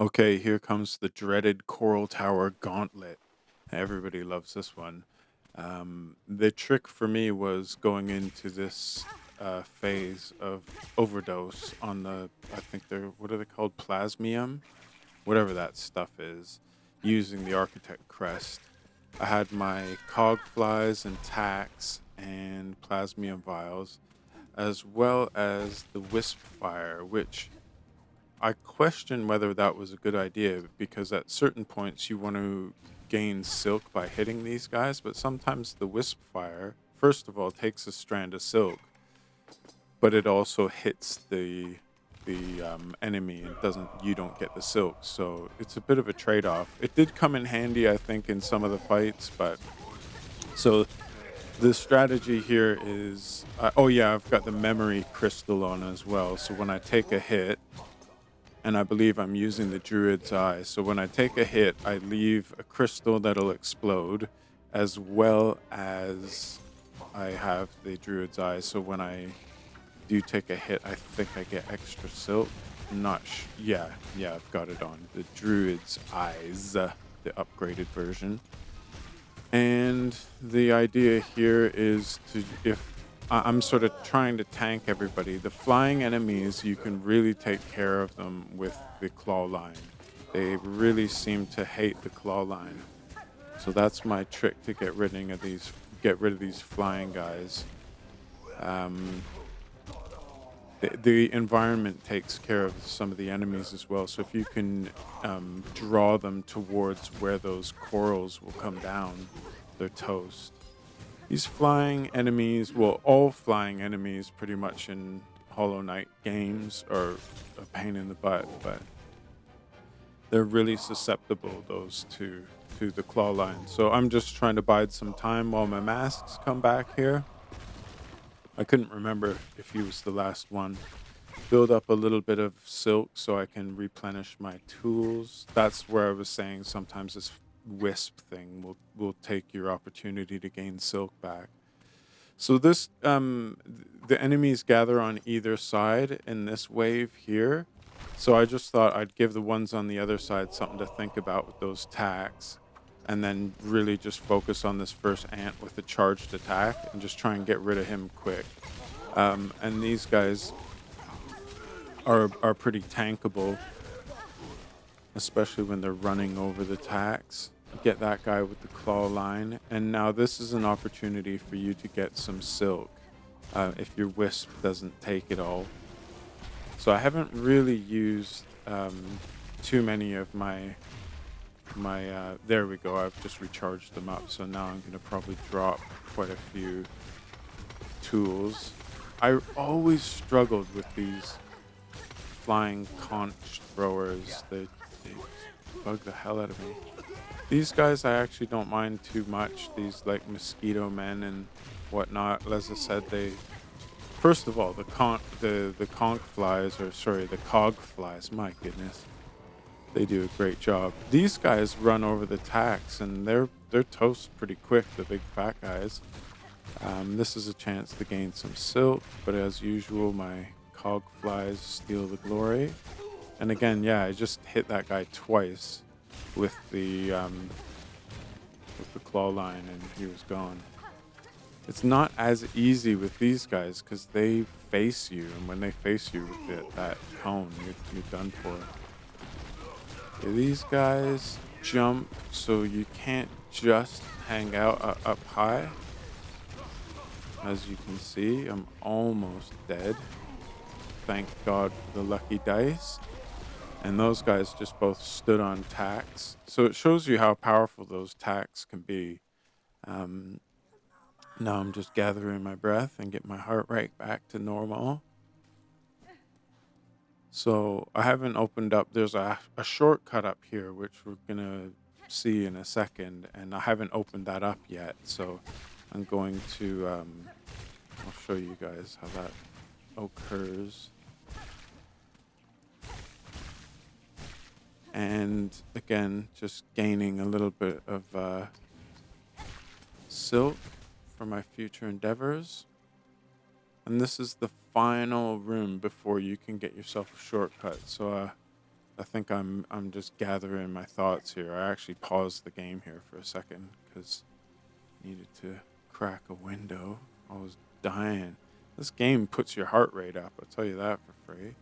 Okay, here comes the dreaded Coral Tower Gauntlet. Everybody loves this one. The trick for me was going into this phase of overdose on I think they're, what are they called? Plasmium? Whatever that stuff is, using the Architect Crest. I had my cog flies and tacks and plasmium vials, as well as the wisp fire, which I question whether that was a good idea because at certain points you want to gain silk by hitting these guys, but sometimes the wisp fire, first of all, takes a strand of silk, but it also hits the enemy and doesn't you don't get the silk. So it's a bit of a trade-off. It did come in handy, I think, in some of the fights, but so the strategy here is oh yeah, I've got the memory crystal on as well. So when I take a hit, and I believe I'm using the Druid's Eye. So when I take a hit, I leave a crystal that'll explode, as well as I have the Druid's Eye. So when I do take a hit, I think I get extra silk. I'm not yeah, I've got it on. The Druid's Eyes, the upgraded version. And the idea here is to, if I'm sort of trying to tank everybody, the flying enemies, you can really take care of them with the claw line. They really seem to hate the claw line. So that's my trick to get rid of these flying guys. Um, the environment takes care of some of the enemies as well. So if you can draw them towards where those corals will come down, they're toast. These flying enemies, well, all flying enemies pretty much in Hollow Knight games are a pain in the butt, but they're really susceptible, those to the claw line. So I'm just trying to bide some time while my masks come back here. I couldn't remember if he was the last one. Build up a little bit of silk so I can replenish my tools. That's where I was saying sometimes this wisp thing will take your opportunity to gain silk back. So the enemies gather on either side in this wave here. So I just thought I'd give the ones on the other side something to think about with those tacks, and then really just focus on this first ant with the charged attack and just try and get rid of him quick. And these guys are pretty tankable, especially when they're running over the tacks. Get that guy with the claw line, and now this is an opportunity for you to get some silk if your wisp doesn't take it all. So I haven't really used too many of my. There we go. I've just recharged them up, so now I'm gonna probably drop quite a few tools. I always struggled with these flying conch throwers. They bug the hell out of me. These guys I actually don't mind too much. These like mosquito men and whatnot. As I said, they first of all the conch flies, or sorry, the cog flies. My goodness, they do a great job. These guys run over the tacks and they're toast pretty quick. The big fat guys. This is a chance to gain some silk, but as usual, my cog flies steal the glory. And again, yeah, I just hit that guy twice with the claw line, and he was gone. It's not as easy with these guys because they face you, and when they face you with that cone, you're done for. Okay, these guys jump, so you can't just hang out up high. As you can see, I'm almost dead. Thank God for the lucky dice. And those guys just both stood on tacks. So it shows you how powerful those tacks can be. Um, Now I'm just gathering my breath and get my heart rate back to normal. So I haven't opened up, there's a shortcut up here, which we're going to see in a second. And I haven't opened that up yet. So I'm going to, I'll show you guys how that occurs. And again, just gaining a little bit of silk for my future endeavors. And this is the final room before you can get yourself a shortcut. So I think I'm just gathering my thoughts here. I actually paused the game here for a second because needed to crack a window. I was dying. This game puts your heart rate up, I'll tell you that for free.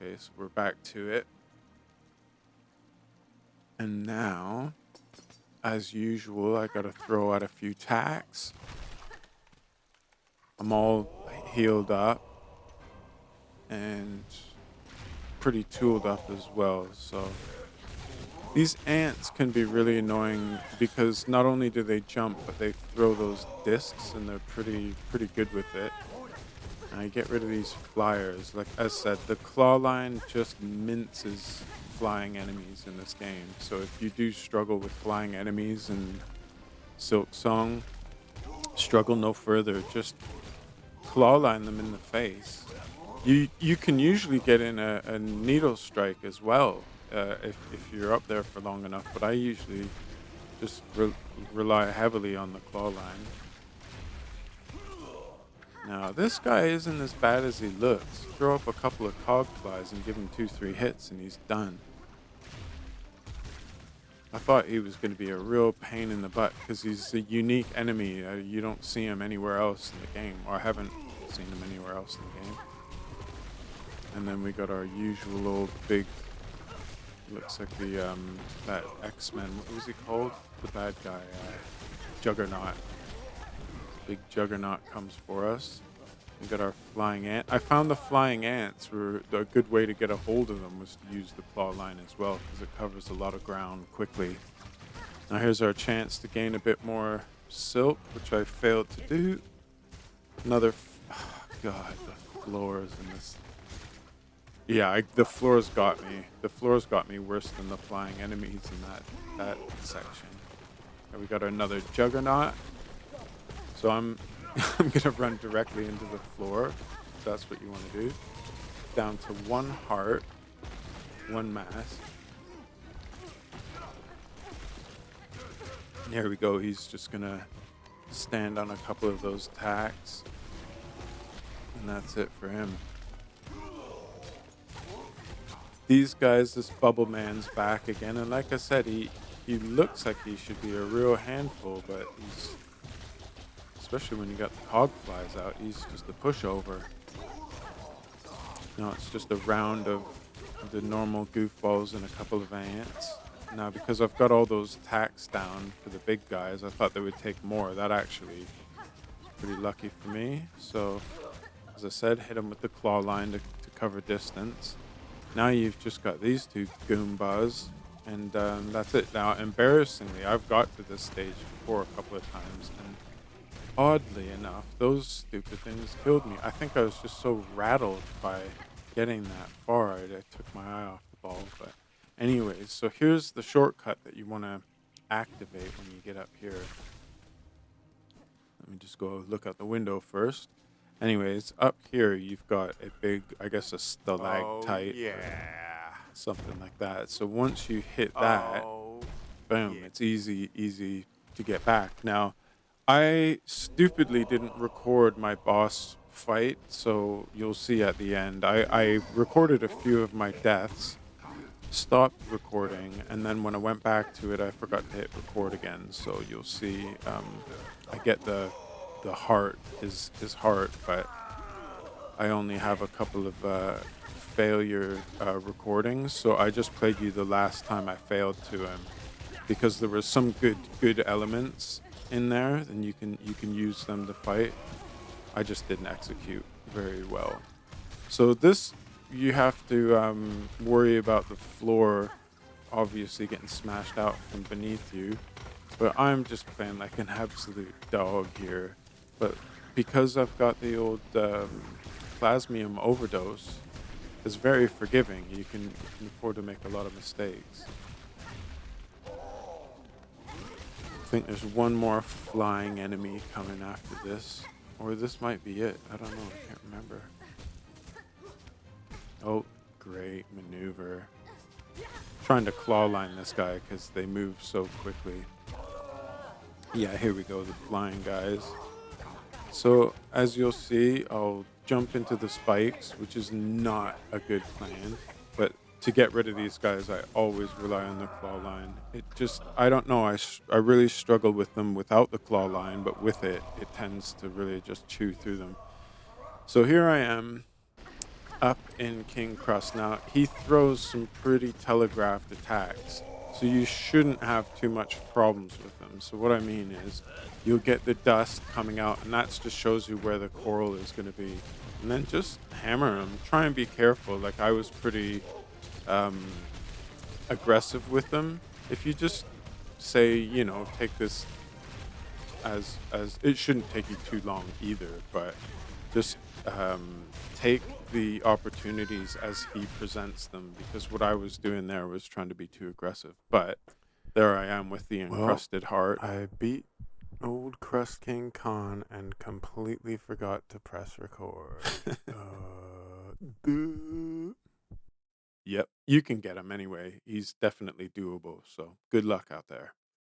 Okay, so we're back to it. And now, as usual, I gotta throw out a few tacks. I'm all healed up and pretty tooled up as well. So these ants can be really annoying because not only do they jump, but they throw those discs and they're pretty good with it. And I get rid of these flyers. Like I said, the claw line just minces flying enemies in this game. So if you do struggle with flying enemies in Silksong, struggle no further. Just claw line them in the face. You can usually get in a needle strike as well if you're up there for long enough. But I usually just rely heavily on the claw line. Now this guy isn't as bad as he looks. Throw up a couple of cog flies and give him 2-3 hits and he's done. I thought he was going to be a real pain in the butt because he's a unique enemy. You don't see him anywhere else in the game, or I haven't seen him anywhere else in the game. And then we got our usual old big, looks like the that X-Men. What was he called? The bad guy, Juggernaut. Big Juggernaut comes for us. We got our flying ant. I found the flying ants were a good way to get a hold of them was to use the claw line as well because it covers a lot of ground quickly. Now here's our chance to gain a bit more silk, which I failed to do. Another, God, the floors in this. Yeah, the floors got me. The floors got me worse than the flying enemies in that section. And we got another Juggernaut. So I'm gonna run directly into the floor. If that's what you want to do. Down to one heart, one mass. There we go. He's just gonna stand on a couple of those tacks, and that's it for him. These guys, this Bubble Man's back again, and like I said, he looks like he should be a real handful, but he's, especially when you got the hog flies out, he's just a pushover. No, it's just a round of the normal goofballs and a couple of ants. Now, because I've got all those tacks down for the big guys, I thought they would take more. That actually is pretty lucky for me. So, as I said, hit them with the claw line to cover distance. Now you've just got these two Goombas, and that's it. Now, embarrassingly, I've got to this stage before a couple of times, and oddly enough, those stupid things killed me. I think I was just so rattled by getting that far. I took my eye off the ball. But anyways, so here's the shortcut that you want to activate when you get up here. Let me just go look out the window first. Anyways, up here you've got a big, I guess a stalactite. Oh, yeah. Something like that. So once you hit that, boom, yeah. it's easy to get back. Now, I stupidly didn't record my boss fight, so you'll see at the end. I recorded a few of my deaths, stopped recording, and then when I went back to it, I forgot to hit record again. So you'll see I get the heart, his heart, but I only have a couple of failure recordings. So I just played you the last time I failed to him because there were some good elements in there, and you can use them to fight. I just didn't execute very well. So this, you have to worry about the floor obviously getting smashed out from beneath you, but I'm just playing like an absolute dog here. But because I've got the old plasmium overdose, it's very forgiving. You can afford to make a lot of mistakes. I think there's one more flying enemy coming after this. Or this might be it. I don't know. I can't remember. Oh, great maneuver. Trying to claw line this guy because they move so quickly. Yeah, here we go. The flying guys. So, as you'll see, I'll jump into the spikes, which is not a good plan. But to get rid of these guys, I always rely on the claw line. It just I don't know, I really struggle with them without the claw line, but with it, it tends to really just chew through them. So here I am up in King Crust. Now, he throws some pretty telegraphed attacks, so you shouldn't have too much problems with him. So what I mean is you'll get the dust coming out, and that just shows you where the coral is going to be. And then just hammer him. Try and be careful. Like I was pretty um aggressive with them. If you just say, take this as it shouldn't take you too long either, but just take the opportunities as he presents them, because what I was doing there was trying to be too aggressive. But there I am with the Well, encrusted heart. I beat Old Crust King Khan and completely forgot to press record. Duh. Yep, you can get him anyway. He's definitely doable. So good luck out there.